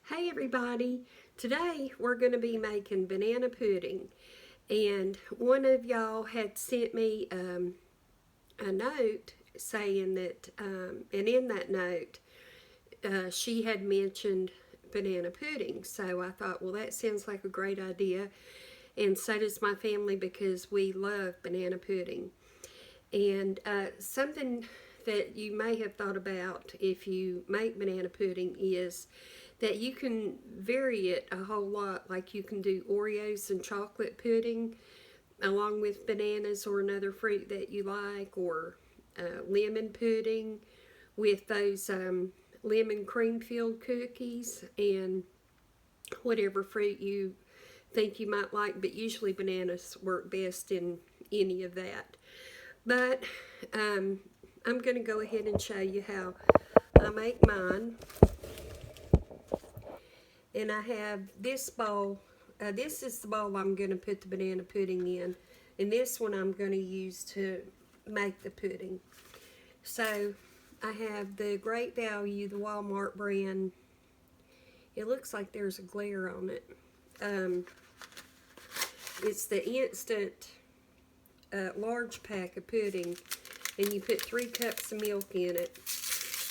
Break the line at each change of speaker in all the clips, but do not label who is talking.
Hey everybody, today we're going to be making banana pudding, and one of y'all had sent me a note saying that, and in that note she had mentioned banana pudding. So I thought, well, that sounds like a great idea, and so does my family because we love banana pudding. And something that you may have thought about if you make banana pudding is that you can vary it a whole lot. Like you can do Oreos and chocolate pudding along with bananas or another fruit that you like, or lemon pudding with those lemon cream filled cookies, and whatever fruit you think you might like, but usually bananas work best in any of that. But I'm going to go ahead and show you how I make mine. And I have this bowl. This is the bowl I'm going to put the banana pudding in. And this one I'm going to use to make the pudding. So I have the Great Value, the Walmart brand. It looks like there's a glare on it. It's the instant large pack of pudding, and you put 3 cups of milk in it.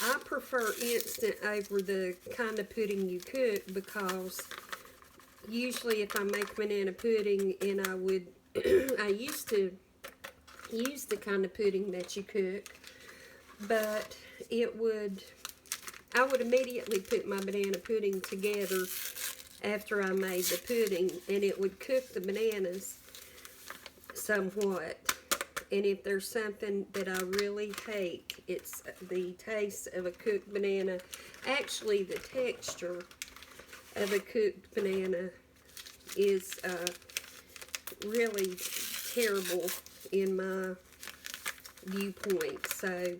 I prefer instant over the kind of pudding you cook, because usually if I make banana pudding, and I used to use the kind of pudding that you cook, but I would immediately put my banana pudding together after I made the pudding, and it would cook the bananas somewhat. And if there's something that I really hate, it's the taste of a cooked banana. Actually, the texture of a cooked banana is really terrible in my viewpoint. So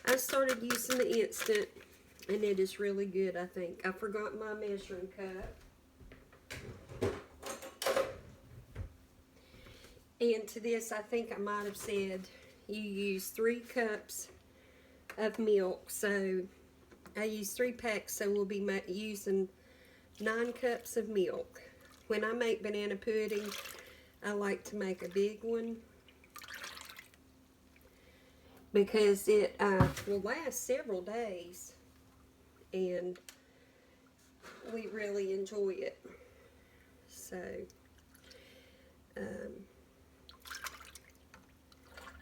I started using the instant, and it is really good, I think. I forgot my measuring cup. And to this, I think I might have said you use 3 cups of milk. So I use 3 packs, so we'll be using 9 cups of milk. When I make banana pudding, I like to make a big one, because it will last several days, and we really enjoy it. So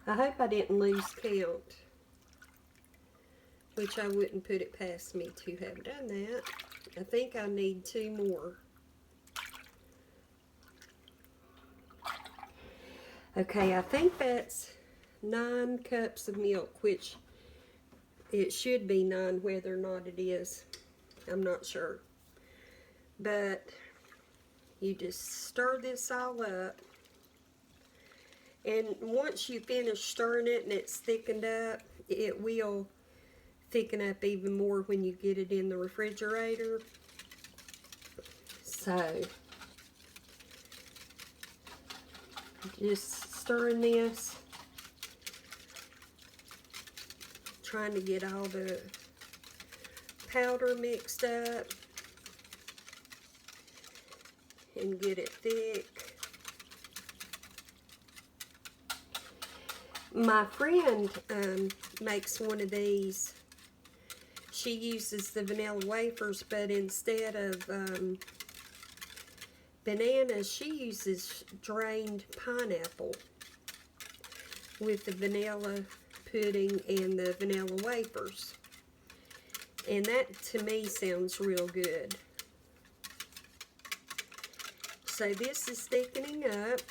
I hope I didn't lose count, which I wouldn't put it past me to have done that. I think I need 2 more. Okay, I think that's 9 cups of milk, which it should be 9, whether or not it is, I'm not sure. But you just stir this all up. And once you finish stirring it and it's thickened up, it will thicken up even more when you get it in the refrigerator. So just stirring this, trying to get all the powder mixed up and get it thick. My friend makes one of these. She uses the vanilla wafers, but instead of bananas, she uses drained pineapple with the vanilla pudding and the vanilla wafers. And that, to me, sounds real good. So this is thickening up.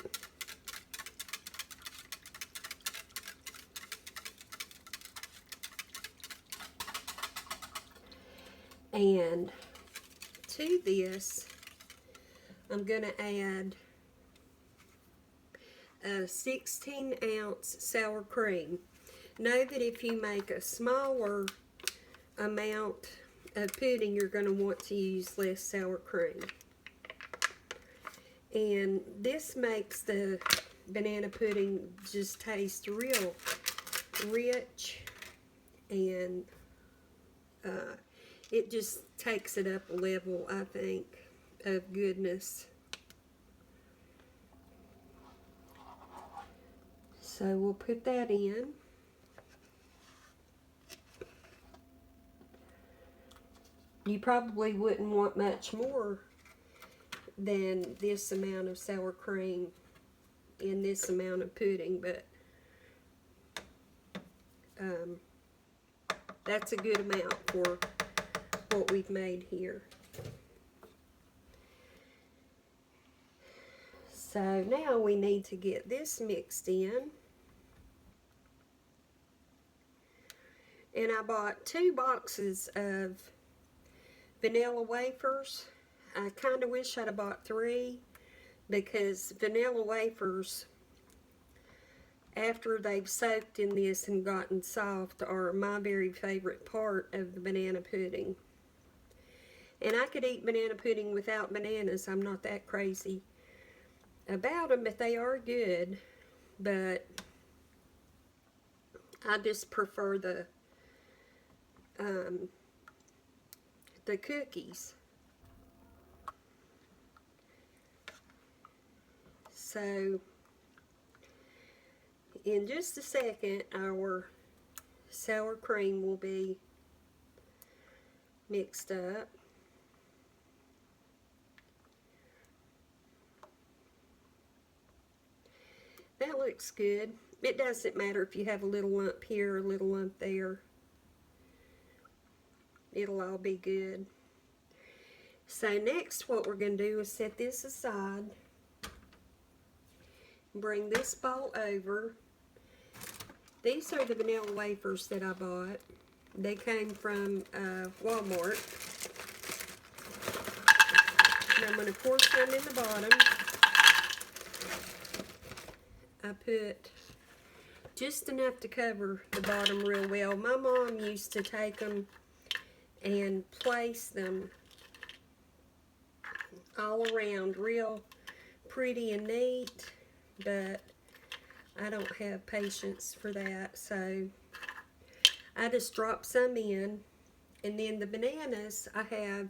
And to this, I'm going to add a 16-ounce sour cream. Know that if you make a smaller amount of pudding, you're going to want to use less sour cream. And this makes the banana pudding just taste real rich, and It just takes it up a level, I think, of goodness. So we'll put that in. You probably wouldn't want much more than this amount of sour cream in this amount of pudding, but that's a good amount for what we've made here. So now we need to get this mixed in. And I bought 2 boxes of vanilla wafers. I kind of wish I'd have bought 3, because vanilla wafers, after they've soaked in this and gotten soft, are my very favorite part of the banana pudding. And I could eat banana pudding without bananas. I'm not that crazy about them, but they are good. But I just prefer the cookies. So in just a second, our sour cream will be mixed up. That looks good. It doesn't matter if you have a little lump here or a little lump there. It'll all be good. So next what we're going to do is set this aside. Bring this bowl over. These are the vanilla wafers that I bought. They came from Walmart. And I'm going to pour some in the bottom. I put just enough to cover the bottom real well. My mom used to take them and place them all around real pretty and neat, but I don't have patience for that, so I just drop some in. And then the bananas, I have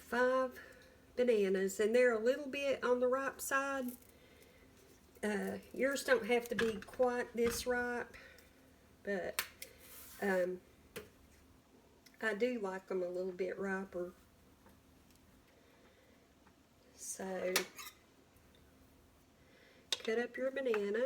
5 bananas, and they're a little bit on the ripe side. Yours don't have to be quite this ripe, but I do like them a little bit riper. So cut up your banana.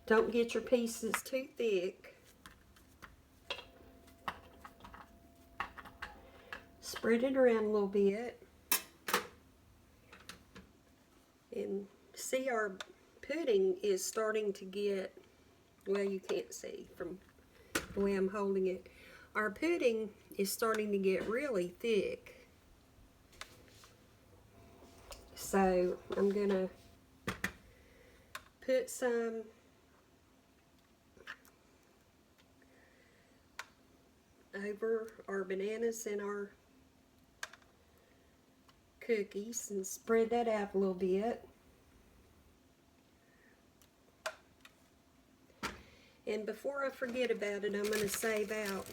Don't get your pieces too thick. Spread it around a little bit. And see, our pudding is starting to get, well, you can't see from the way I'm holding it. Our pudding is starting to get really thick. So I'm going to put some over our bananas and our cookies and spread that out a little bit. And before I forget about it, I'm going to save out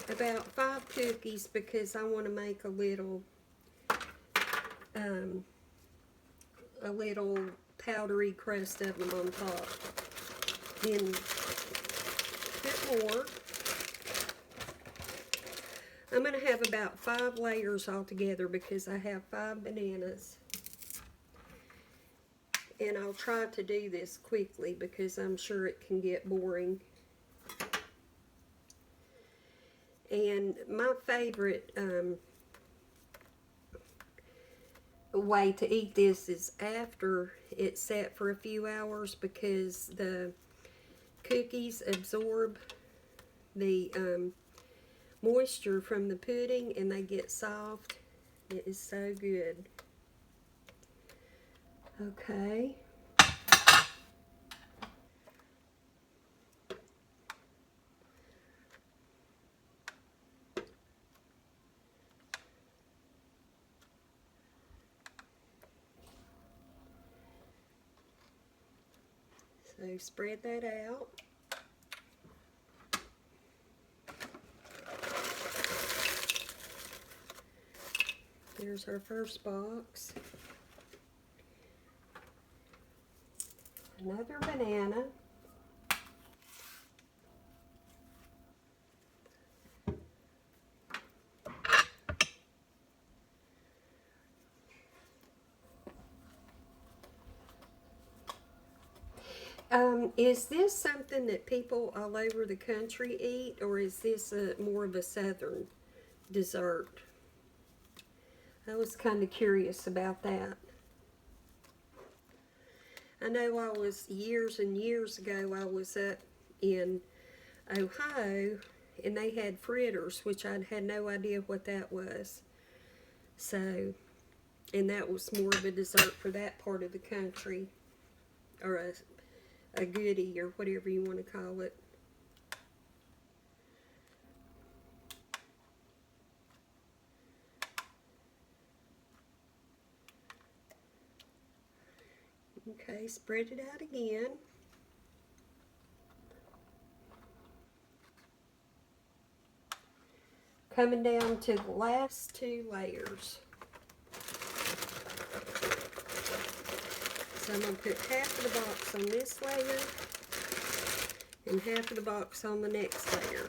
about 5 cookies, because I want to make a little powdery crust of them on top. Then put more. I'm going to have about 5 layers altogether, because I have 5 bananas. And I'll try to do this quickly, because I'm sure it can get boring. And my favorite way to eat this is after it's set for a few hours, because the cookies absorb the moisture from the pudding and they get soft. It is so good. Okay. So spread that out. There's our first box. Another banana. Is this something that people all over the country eat, or is this more of a southern dessert? I was kind of curious about that. I know I was, years and years ago, I was up in Ohio, and they had fritters, which I had no idea what that was. So, and that was more of a dessert for that part of the country, or a goodie, or whatever you want to call it. Okay, spread it out again. Coming down to the last two layers. So I'm going to put half of the box on this layer and half of the box on the next layer.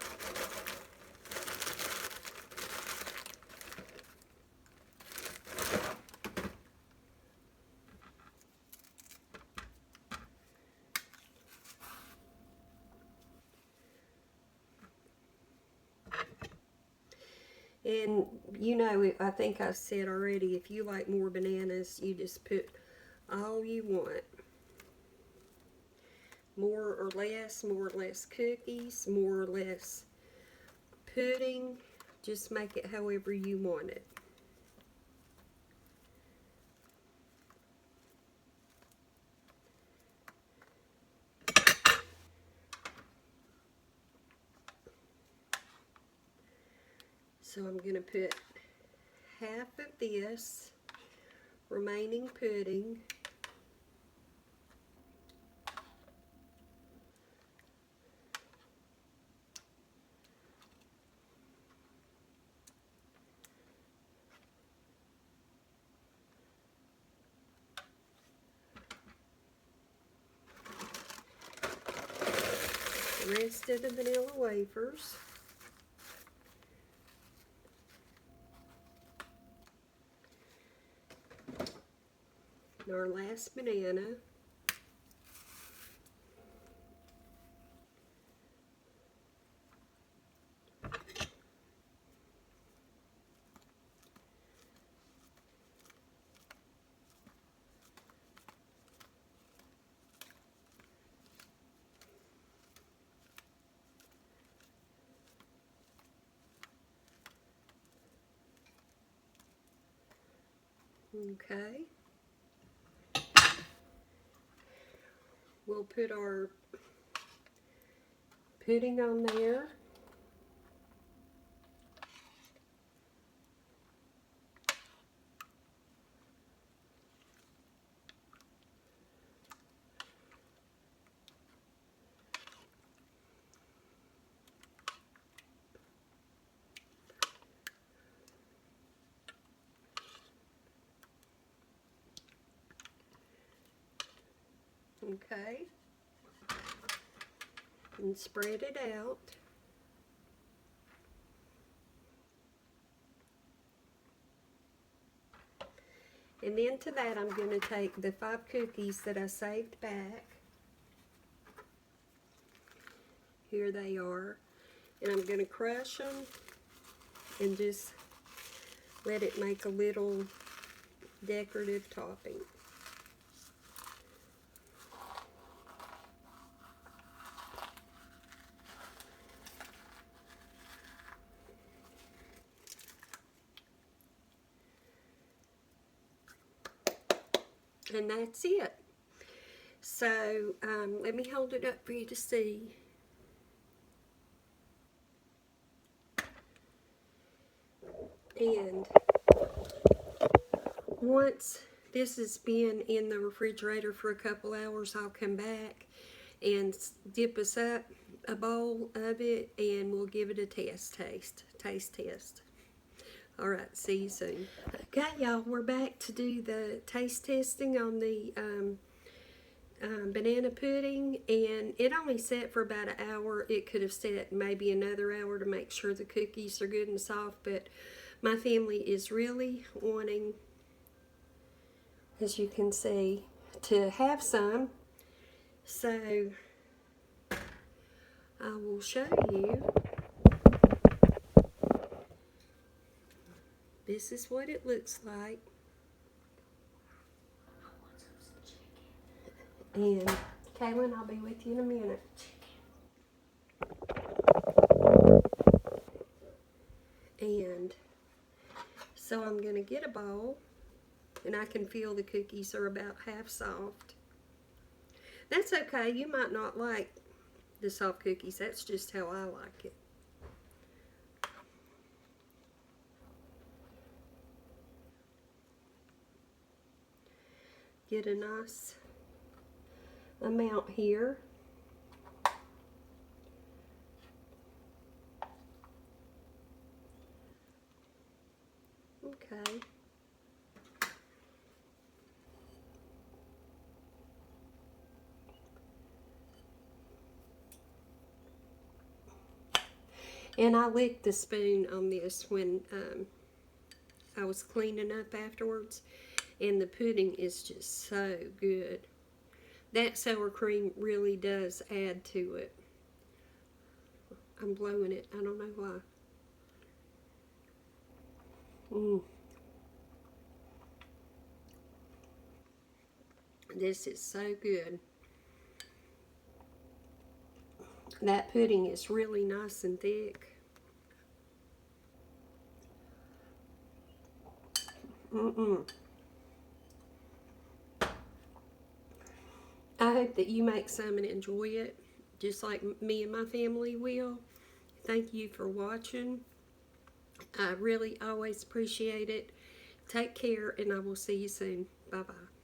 And you know, I think I said already, if you like more bananas, you just put all you want. More or less cookies, more or less pudding. Just make it however you want it. So I'm going to put half of this remaining pudding the rest of the vanilla wafers. And our last banana. Okay. We'll put our pudding on there. Okay. And spread it out. And then to that I'm going to take the 5 cookies that I saved back. Here they are. And I'm going to crush them and just let it make a little decorative topping. And that's it. So let me hold it up for you to see. And once this has been in the refrigerator for a couple hours, I'll come back and dip us up a bowl of it, and we'll give it a taste test. All right, see you soon. Okay, y'all, we're back to do the taste testing on the banana pudding, and it only set for about an hour. It could have set maybe another hour to make sure the cookies are good and soft, but my family is really wanting, as you can see, to have some. So I will show you. This is what it looks like. And Kaylin, I'll be with you in a minute. And so I'm going to get a bowl, and I can feel the cookies are about half soft. That's okay. You might not like the soft cookies. That's just how I like it. Get a nice amount here. Okay. And I licked the spoon on this when I was cleaning up afterwards, and the pudding is just so good. That sour cream really does add to it. I'm blowing it. I don't know why. This is so good. That pudding is really nice and thick. I hope that you make some and enjoy it, just like me and my family will. Thank you for watching. I really always appreciate it. Take care, and I will see you soon. Bye-bye.